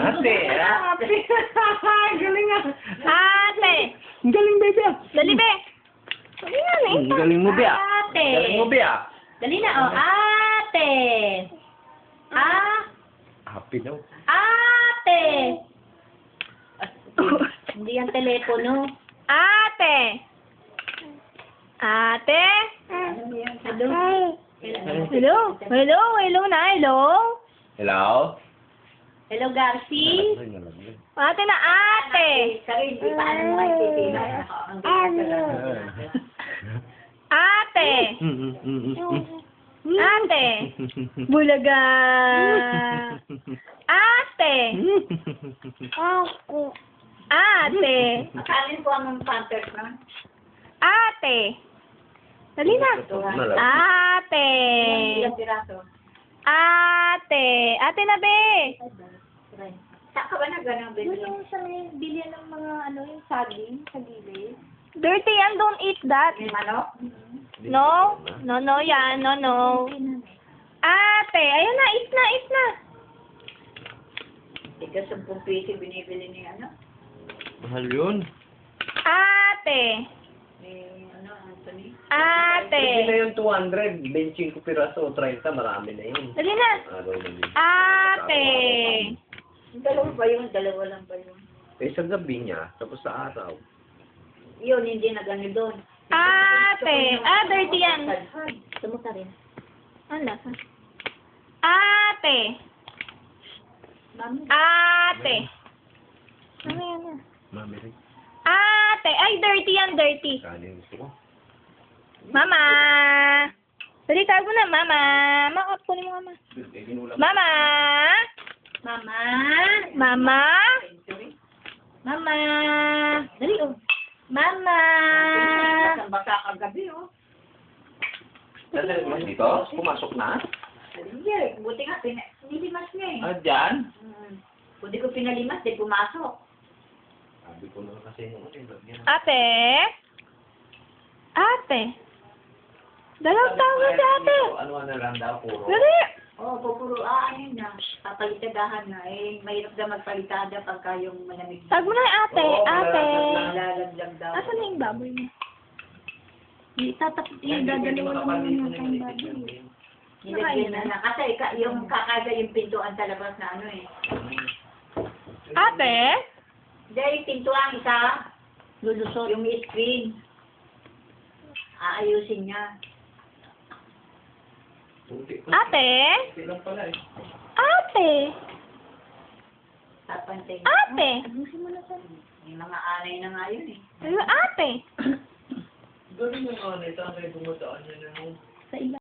Ate, ah. Galing ah. Ate. Ang galing, baby ah. Dali, be. Dali nga, eh. Ang galing mo, Bea. Ate. Galing mo, Bea. Dali na, oh. Ate. Happy daw. Ate. Hindi yan telepono. Ate. Ate. Hello. Hello. Hello. Hello na. Hello. Hello? Hello, Garci. Ate na ate. Hindi pa ano may titira. Ate. Ate. Bulaga. Ate. Ate. Kanin ko ang pampers na. Ate. Dali na. Ate. Ilang piraso. Ate. Ate na, be. Saan ka ba na ganang bilhin? Yung sa may bilyan ng mga ano, yung saging sa gilid. Dirty yan, don't eat that. Yung manok? No? No, yan. No. Ate, ayun na, eat na. Ika 10 piso binibili ni ano? Mahal yun. Ate. Ni ano, Anthony? Hindi na Ate. yung 200. 25 piraso o 30. Marami na yun. Dali na. Araw na yun. Ate. Yung dalawa ba yun? Dalawa lang ba yun? Eh, sa gabi niya, tapos sa araw. Yun, hindi na gano'n doon. Ate. Dirty yan. Sumuta rin. Ano lasa? Ate. Mami. Ate. Ano yan? Mami rin. Ate. Ay, dirty yan, dirty. Kanin gusto ko. Mama. Dali, tago na, mama. Kunin mo, mama. Eh, ginulam. Mama. Mama. Mama. Mama. Dali, oh. Mama. Basa kagabi, oh. Dali, mas dito? Pumasok na? Hindi, buti nga, pinilimas niya eh. Ah, dyan? Buti ko pinalimas, di pumasok. Sabi ko na kasi yung Ate. Ate. Dalawang tawag si ate. Ano na lang daw, puro. Dali. Oo, pupuro, ayun na. Papalitadahan na. Eh, mahirap na magpalitada pagka yung malamig. Tag mo na yung ate. Oo, Ate. Lalaglag daw. Asan na yung baboy mo? Yung dadalawa lang naman yung baboy. Nilagyan na na. Kasi yung kakaga yung pintuan sa labas na ano eh. Ate. Dahil pintuan isa, lulusot yung screen. Aayusin niya. Ate. Silang pala eh. Ate. Tapantay. Ate. Yung mga anay na nga yun eh. Ate. Ganun yung ano, ito ang kayo bumutaan niya na Sa iba.